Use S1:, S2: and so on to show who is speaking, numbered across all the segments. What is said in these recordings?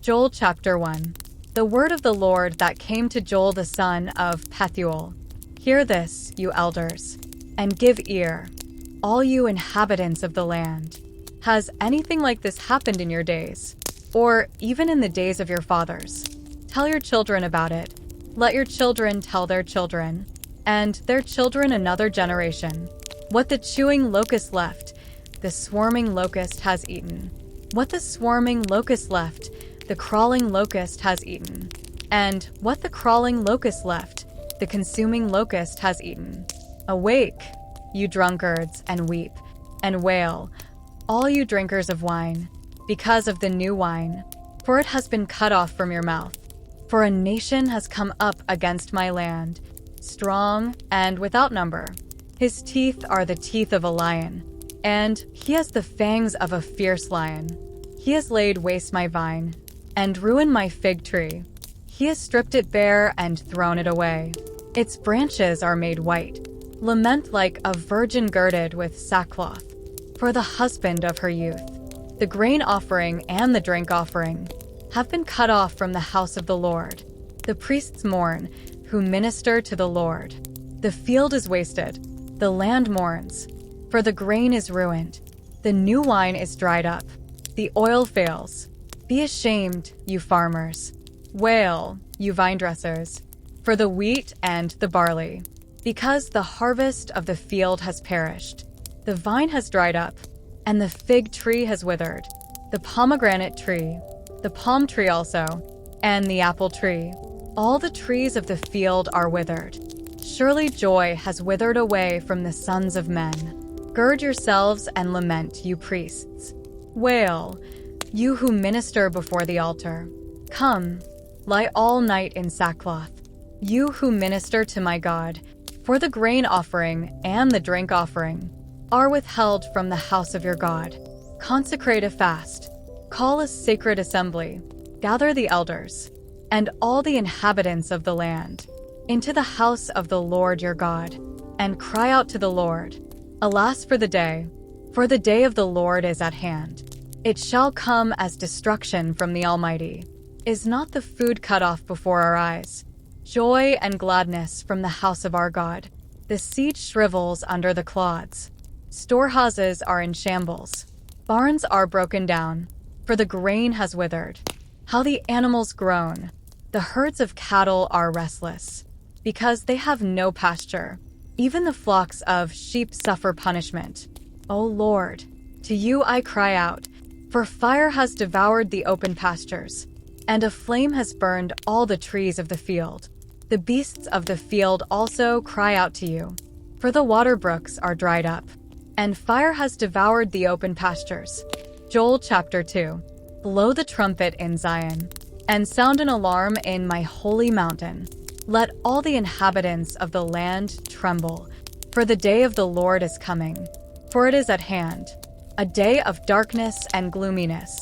S1: Joel chapter 1. The word of the Lord that came to Joel the son of Pethuel. Hear this, you elders, and give ear, all you inhabitants of the land. Has anything like this happened in your days, or even in the days of your fathers? Tell your children about it. Let your children tell their children, and their children another generation. What the chewing locust left, the swarming locust has eaten. What the swarming locust left, the crawling locust has eaten. And what the crawling locust left, the consuming locust has eaten. Awake, you drunkards, and weep, and wail, all you drinkers of wine, because of the new wine, for it has been cut off from your mouth. For a nation has come up against my land, strong and without number. His teeth are the teeth of a lion, and he has the fangs of a fierce lion. He has laid waste my vine, and ruined my fig tree. He has stripped it bare and thrown it away. Its branches are made white. Lament like a virgin girded with sackcloth, for the husband of her youth. The grain offering and the drink offering have been cut off from the house of the Lord. The priests mourn, who minister to the Lord. The field is wasted, the land mourns, for the grain is ruined. The new wine is dried up, the oil fails. Be ashamed, you farmers. Wail, you vine dressers, for the wheat and the barley, because the harvest of the field has perished. The vine has dried up, and the fig tree has withered, the pomegranate tree, the palm tree also, and the apple tree. All the trees of the field are withered. Surely joy has withered away from the sons of men. Gird yourselves and lament, you priests. Wail, you who minister before the altar. Come, lie all night in sackcloth, you who minister to my God, for the grain offering and the drink offering are withheld from the house of your God. Consecrate a fast, call a sacred assembly, gather the elders, and all the inhabitants of the land, into the house of the Lord your God, and cry out to the Lord. Alas for the day of the Lord is at hand. It shall come as destruction from the Almighty. Is not the food cut off before our eyes? Joy and gladness from the house of our God. The seed shrivels under the clods. Storehouses are in shambles. Barns are broken down, for the grain has withered. How the animals groan. The herds of cattle are restless, because they have no pasture. Even the flocks of sheep suffer punishment. O Lord, to you I cry out, for fire has devoured the open pastures, and a flame has burned all the trees of the field. The beasts of the field also cry out to you, for the water brooks are dried up, and fire has devoured the open pastures. Joel chapter 2. Blow the trumpet in Zion, and sound an alarm in my holy mountain. Let all the inhabitants of the land tremble, for the day of the Lord is coming, for it is at hand. A day of darkness and gloominess,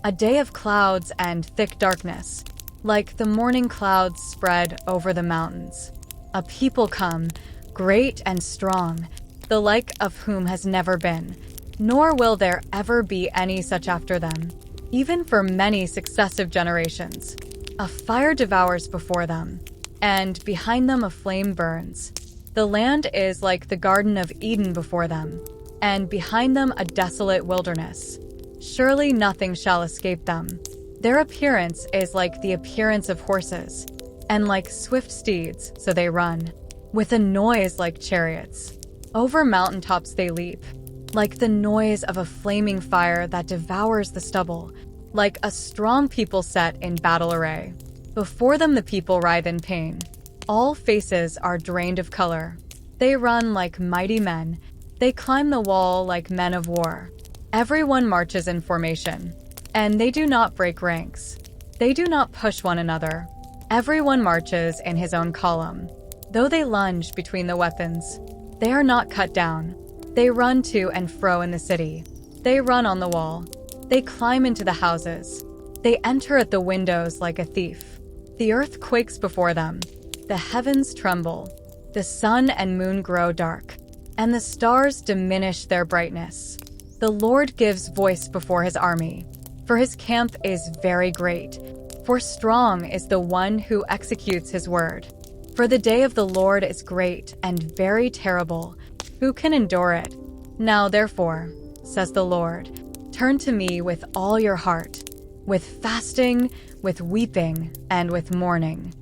S1: a day of clouds and thick darkness, like the morning clouds spread over the mountains. A people come, great and strong, the like of whom has never been, nor will there ever be any such after them, even for many successive generations. A fire devours before them, and behind them a flame burns. The land is like the Garden of Eden before them, and behind them a desolate wilderness. Surely nothing shall escape them. Their appearance is like the appearance of horses, and like swift steeds, so they run, with a noise like chariots. Over mountaintops they leap, like the noise of a flaming fire that devours the stubble, like a strong people set in battle array. Before them the people writhe in pain. All faces are drained of color. They run like mighty men. They climb the wall like men of war. Everyone marches in formation, and they do not break ranks. They do not push one another. Everyone marches in his own column. Though they lunge between the weapons, they are not cut down. They run to and fro in the city. They run on the wall. They climb into the houses. They enter at the windows like a thief. The earth quakes before them. The heavens tremble. The sun and moon grow dark, and the stars diminish their brightness. The Lord gives voice before his army. for his camp is very great. For strong is the one who executes his word. For the day of the Lord is great and very terrible. Who can endure it? Now therefore, says the Lord, turn to me with all your heart, with fasting, with weeping, and with mourning.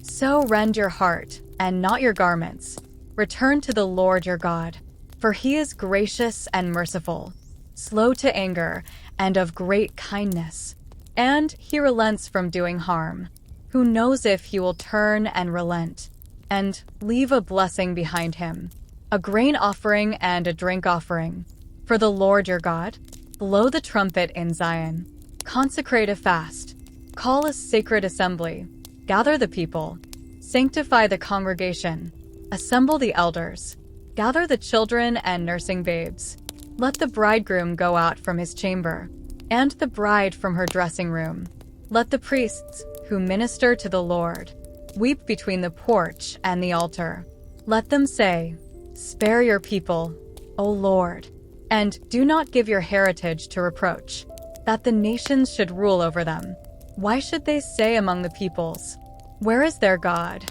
S1: So rend your heart, and not your garments. Return to the Lord your God, for he is gracious and merciful, slow to anger, and of great kindness. And he relents from doing harm. Who knows if he will turn and relent, and leave a blessing behind him, a grain offering and a drink offering. For the Lord your God, blow the trumpet in Zion, consecrate a fast, call a sacred assembly, gather the people, sanctify the congregation, assemble the elders, gather the children and nursing babes. Let the bridegroom go out from his chamber, and the bride from her dressing room. Let the priests, who minister to the Lord, weep between the porch and the altar. Let them say, spare your people, O Lord, and do not give your heritage to reproach, that the nations should rule over them. Why should they say among the peoples, where is their God?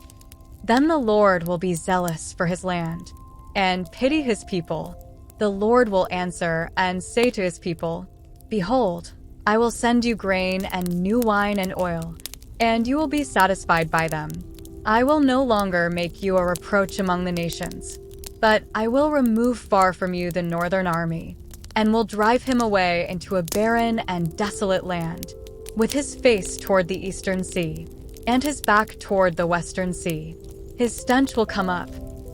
S1: Then the Lord will be zealous for his land, and pity his people. The Lord will answer and say to his people, behold, I will send you grain and new wine and oil, and you will be satisfied by them. I will no longer make you a reproach among the nations, but I will remove far from you the northern army, and will drive him away into a barren and desolate land, with his face toward the eastern sea, and his back toward the western sea. His stench will come up,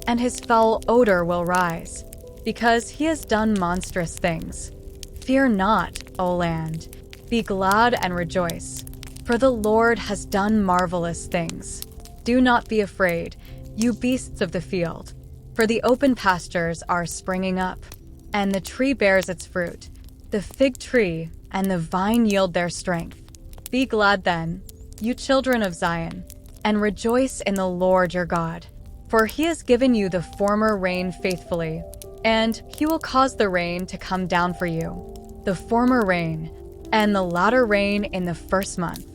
S1: and his foul odor will rise, because he has done monstrous things. Fear not, O land, be glad and rejoice, for the Lord has done marvelous things. Do not be afraid, you beasts of the field, for the open pastures are springing up, and the tree bears its fruit, the fig tree and the vine yield their strength. Be glad then, you children of Zion, and rejoice in the Lord your God, for he has given you the former rain faithfully, and he will cause the rain to come down for you, the former rain, and the latter rain in the first month.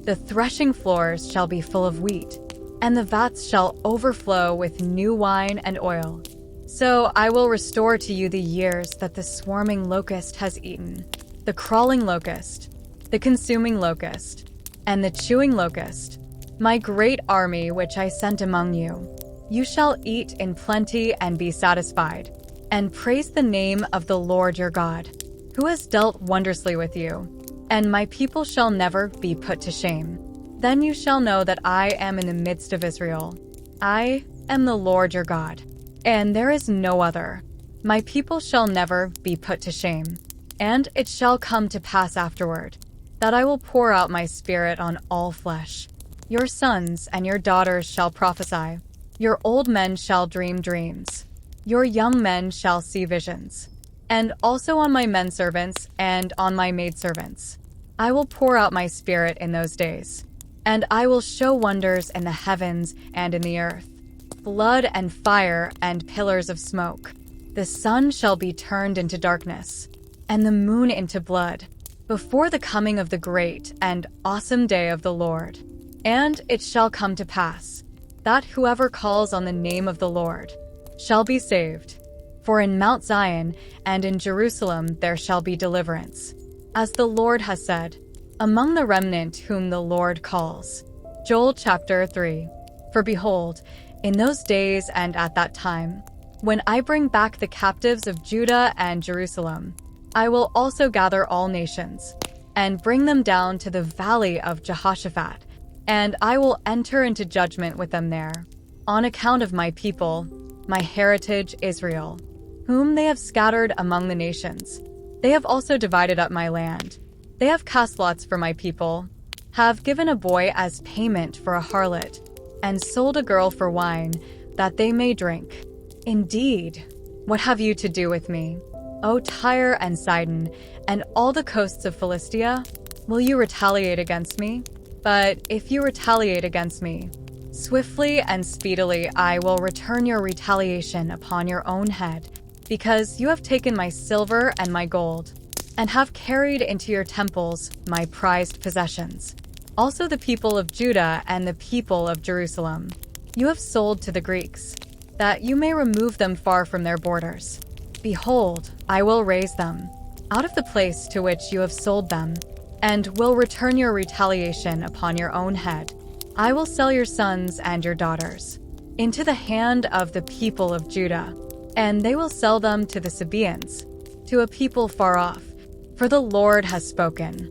S1: The threshing floors shall be full of wheat, and the vats shall overflow with new wine and oil. So I will restore to you the years that the swarming locust has eaten, the crawling locust, the consuming locust, and the chewing locust, my great army which I sent among you. You shall eat in plenty and be satisfied, and praise the name of the Lord your God, who has dealt wondrously with you, and my people shall never be put to shame. Then you shall know that I am in the midst of Israel. I am the Lord your God, and there is no other. My people shall never be put to shame. And it shall come to pass afterward, that I will pour out my spirit on all flesh. Your sons and your daughters shall prophesy. Your old men shall dream dreams. Your young men shall see visions. And also on my menservants and on my maidservants I will pour out my spirit in those days. And I will show wonders in the heavens and in the earth, blood and fire and pillars of smoke. The sun shall be turned into darkness, and the moon into blood, before the coming of the great and awesome day of the Lord. And it shall come to pass, that whoever calls on the name of the Lord shall be saved. For in Mount Zion and in Jerusalem there shall be deliverance, as the Lord has said, among the remnant whom the Lord calls. Joel chapter 3. For behold, in those days and at that time, when I bring back the captives of Judah and Jerusalem, I will also gather all nations, and bring them down to the valley of Jehoshaphat, and I will enter into judgment with them there, on account of my people, my heritage Israel, whom they have scattered among the nations. They have also divided up my land. They have cast lots for my people, have given a boy as payment for a harlot, and sold a girl for wine, that they may drink. Indeed, what have you to do with me, O Tyre and Sidon, and all the coasts of Philistia? Will you retaliate against me? But if you retaliate against me, swiftly and speedily I will return your retaliation upon your own head, because you have taken my silver and my gold, and have carried into your temples my prized possessions. Also the people of Judah and the people of Jerusalem you have sold to the Greeks, that you may remove them far from their borders. Behold, I will raise them out of the place to which you have sold them, and will return your retaliation upon your own head. I will sell your sons and your daughters into the hand of the people of Judah, and they will sell them to the Sabaeans, to a people far off, for the Lord has spoken.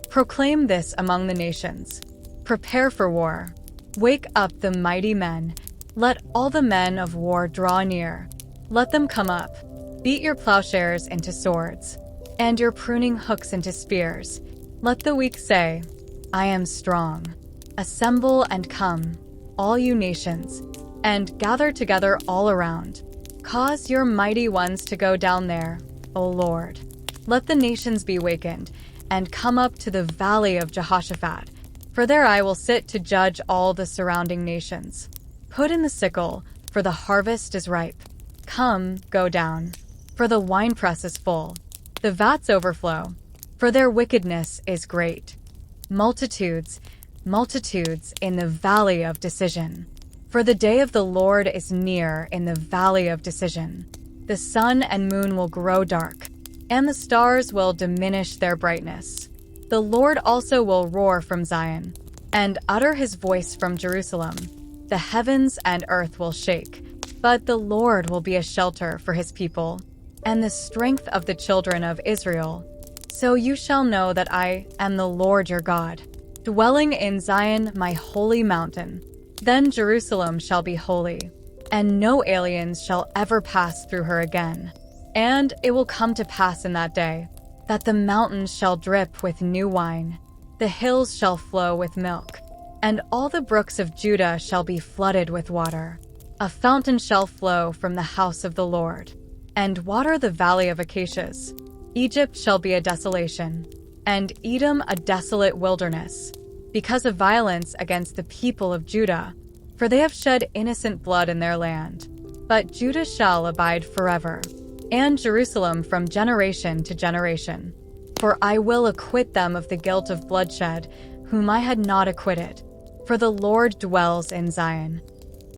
S1: Proclaim this among the nations. Prepare for war. Wake up the mighty men. Let all the men of war draw near. Let them come up. Beat your plowshares into swords, and your pruning hooks into spears. Let the weak say, I am strong. Assemble and come, all you nations, and gather together all around. Cause your mighty ones to go down there, O Lord. Let the nations be wakened, and come up to the valley of Jehoshaphat, for there I will sit to judge all the surrounding nations. Put in the sickle, for the harvest is ripe. Come, go down, for the winepress is full. The vats overflow, for their wickedness is great. Multitudes, multitudes in the valley of decision. For the day of the Lord is near in the valley of decision. The sun and moon will grow dark, and the stars will diminish their brightness. The Lord also will roar from Zion, and utter his voice from Jerusalem. The heavens and earth will shake, but the Lord will be a shelter for his people, and the strength of the children of Israel. So you shall know that I am the Lord your God, dwelling in Zion, my holy mountain. Then Jerusalem shall be holy, and no aliens shall ever pass through her again. And it will come to pass in that day that the mountains shall drip with new wine, the hills shall flow with milk, and all the brooks of Judah shall be flooded with water. A fountain shall flow from the house of the Lord, and water the valley of acacias. Egypt shall be a desolation, and Edom a desolate wilderness, because of violence against the people of Judah, for they have shed innocent blood in their land. But Judah shall abide forever, and Jerusalem from generation to generation. For I will acquit them of the guilt of bloodshed, whom I had not acquitted. For the Lord dwells in Zion,